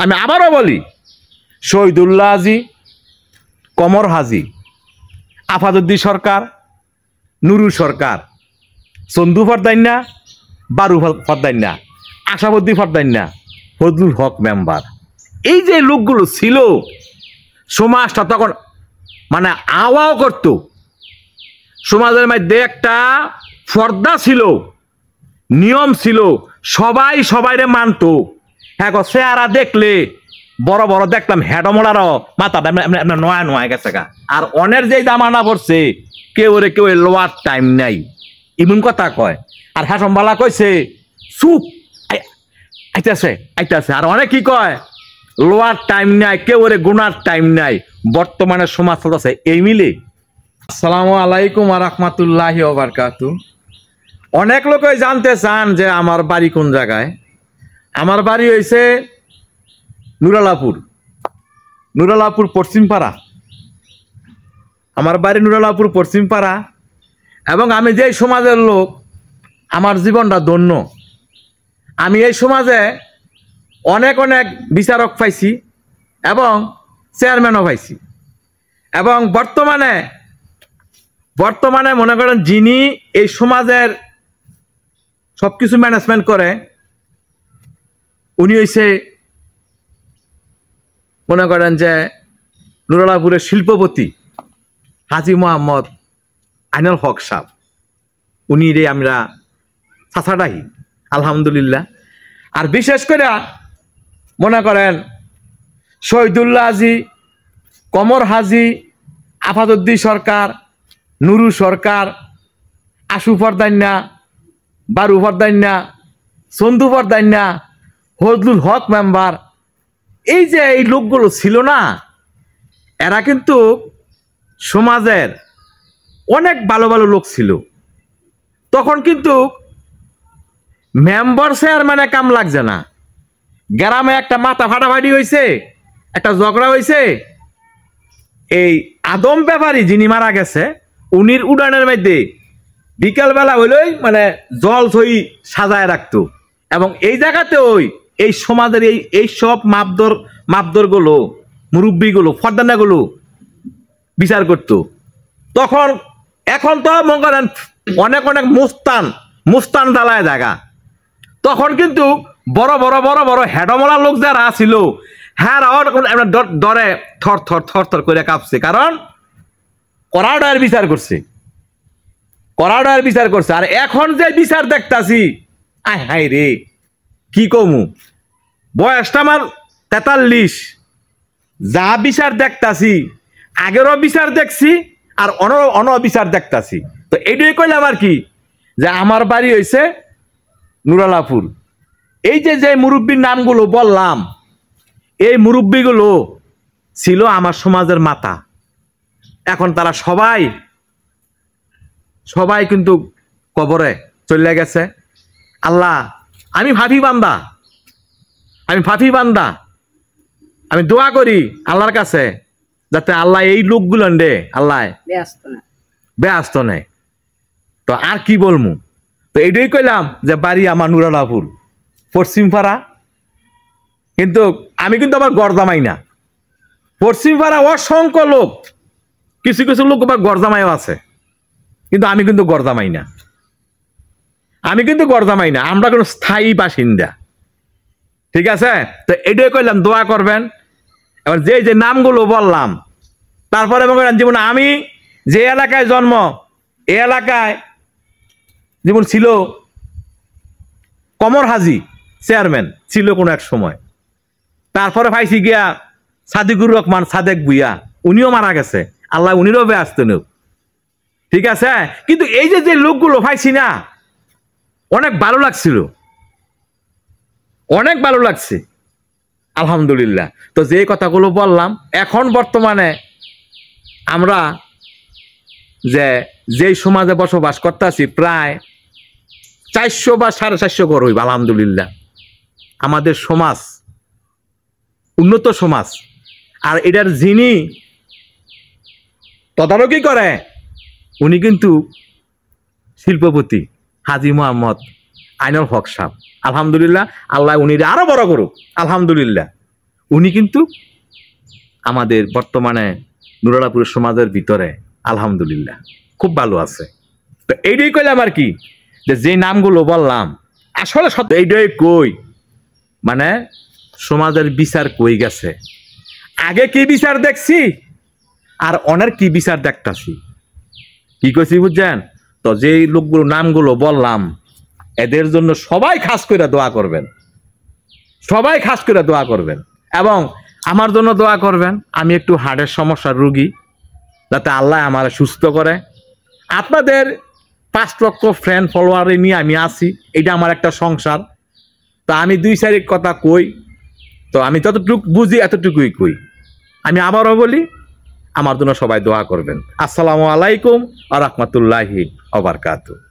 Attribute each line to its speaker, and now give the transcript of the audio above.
Speaker 1: আমি আবারও বলি, শহীদুল্লাহ হাজি, কমর হাজি, আফাদুদ্দিন সরকার, নুরু সরকার, চন্দু ফরদাইন্না, বারু ফরদাইন্না, আশাবুদ্দিন ফরদাইন্না, ফজলুল হক মেম্বার, এই যে লোকগুলো ছিল, সমাজটা তখন মানে আওয়াও করত। সমাজের মধ্যে একটা পর্দা ছিল, নিয়ম ছিল, সবাই সবাইরে মানত। হ্যাঁ গো, চেহারা দেখলে বড় বড় দেখলাম হেডমোড়ারও মাথাটা নয়া নয়া গেছে গা। আর অনের যে জামানা পড়ছে, কেউ রে কেউ লোয়ার টাইম নাই, এমন কথা কয়। আর হাসমবালা কইছে চুপ, আইতাছে আইতাছে। আর অনেক কি কয়, লোয়ার টাইম নাই, কেউ রে গুনার টাইম নাই। বর্তমানে সমাজ চলতেছে এই মিলে। আসসালামু আলাইকুম ওয়া রাহমাতুল্লাহি ওয়া বারাকাতু। অনেক লোকই জানতে চান যে আমার বাড়ি কোন জায়গায়। আমার বাড়ি হয়েছে নুরালাপুর, নুরালাপুর পশ্চিমপাড়া। আমার বাড়ি নুরালাপুর পশ্চিমপাড়া। এবং আমি যে সমাজের লোক, আমার জীবনটা ধন্য। আমি এই সমাজে অনেক অনেক বিচারক পাইছি এবং চেয়ারম্যানও পাইছি। এবং বর্তমানে মনে করেন যিনি এই সমাজের সবকিছু ম্যানেজমেন্ট করে, উনি হইছে মনে করেন যে নুরালাপুরের শিল্পপতি হাজী মোহাম্মদ আইনুল হক সাহেব। উনি রে আমরা চাচাডাহি, আলহামদুলিল্লাহ। আর বিশেষ করে মনে করেন শহীদুল্লাহ হাজি, কমর হাজি, আফাদুদ্দিন সরকার, নুরু সরকার, আশু ফরদাইন্না, বারু ফরদাইন্না, চন্দু ফরদাইন্না, ফজলুল হক মেম্বার, এই যে এই লোকগুলো ছিল না, এরা কিন্তু সমাজের অনেক ভালো ভালো লোক ছিল। তখন কিন্তু মেম্বার চেয়ারম্যানে কাম লাগছে না। গ্রামে একটা মাথা ফাটাফাটি হয়েছে, একটা ঝগড়া হয়েছে, এই আদম ব্যাপারী যিনি মারা গেছে, উনির উড়ানের মধ্যে বিকালবেলা হইলই মানে জল সই সাজায় রাখতো। এবং এই জায়গাতে এই সমাজের এই সব মাপদরগুলো, মুরব্বীগুলো, ফরদানাগুলো বিচার করতো। তখন এখন তো মনে করেন অনেক অনেক মুস্তান জ্বালায় জায়গা। তখন কিন্তু বড় বড় বড় বড় হেডমলা লোক যারা ছিল, হ্যাঁ ডরে থর থর থর থর করে কাঁপছে। কারণ করাডায়ের বিচার করছে, করাডায়ের বিচার করছে। আর এখন যে বিচার দেখতাছি, আয় হাই রে, কি কমু, বয়সটা আমার 43, যা বিচার দেখতাছি, আগেরও বিচার দেখছি আর অন বিচার দেখতাছি। তো এইটাই কইলাম আর কি, যে আমার বাড়ি হয়েছে নুরালাপুর। এই যে মুরব্বীর নামগুলো বললাম, এই মুরব্বীগুলো ছিল আমার সমাজের মাথা। এখন তারা সবাই কিন্তু কবরে চলে গেছে। আল্লাহ, আমি ফাঁফি বান্দা, আমি দোয়া করি আল্লাহর কাছে যাতে আল্লাহ এই লোকগুলো দে আল্লাহ ব্যস্ত নেই। তো আর কি বলমু, তো এইটাই কইলাম যে বাড়ি আমার নুরালাপুর পশ্চিমপাড়া। কিন্তু আমি কিন্তু আবার গড়জামাই না। পশ্চিমপাড়া অসংখ্য লোক, কিছু কিছু লোক আবার গড়জামাইও আছে, কিন্তু আমি কিন্তু গড়জামাই না। আমরা কোনো স্থায়ী বাসিন্দা, ঠিক আছে? তো এটাই কইলাম, দোয়া করবেন। এবার যে নামগুলো বললাম, তারপরে যেমন আমি যে এলাকায় জন্ম, এই এলাকায় যেমন ছিল কমর হাজি চেয়ারম্যান ছিল কোনো এক সময়। তারপরে পাইছি গিয়া সাদিকুর রহমান সাদেক ভুইয়া, উনিও মারা গেছে, আল্লাহ উনিরও ব্যস্ত নেও, ঠিক আছে? কিন্তু এই যে লোকগুলো পাইছি না, অনেক ভালো লাগছিল, অনেক ভালো লাগছে, আলহামদুলিল্লাহ। তো যে কথাগুলো বললাম, এখন বর্তমানে আমরা যে সমাজে বসবাস করতেছি, প্রায় 400 বা 450 ঘর হইব, আলহামদুলিল্লাহ। আমাদের সমাজ উন্নত সমাজ। আর এটার যিনি তদারকি করে, উনি কিন্তু শিল্পপতি হাজী মোহাম্মদ আইনুল হক সাহেব, আলহামদুলিল্লাহ। আল্লাহ উনি আরো বড় করুক, আলহামদুলিল্লাহ। উনি কিন্তু আমাদের বর্তমানে নুরালাপুর সমাজের ভিতরে আলহামদুলিল্লাহ খুব ভালো আছে। তো এইটাই কইলাম আর কি, যে নামগুলো বললাম আসলে সত্য এইটাই কই, মানে সমাজের বিচার কই গেছে, আগে কি বিচার দেখছি আর অনেক কি বিচার দেখতাছি। কি কইছি বুঝছেন? তো যে লোকগুলো নামগুলো বললাম এদের জন্য সবাই খাস করে দোয়া করবেন, সবাই খাস করে দোয়া করবেন, এবং আমার জন্য দোয়া করবেন। আমি একটু হার্টের সমস্যার রোগী, যাতে আল্লাহ আমার সুস্থ করে। আপনাদের 5 লক্ষ ফ্রেন্ড ফলোয়ারে নিয়ে আমি আছি, এটা আমার একটা সংসার। তা আমি 2-4 কথা কই, তো আমি যতটুকু বুঝি এতটুকুই কই। আমি আবারও বলি, আমার জন্য সবাই দোয়া করবেন। আসসালামু আলাইকুম ওয়া রাহমাতুল্লাহি ওয়া বারাকাতুহু।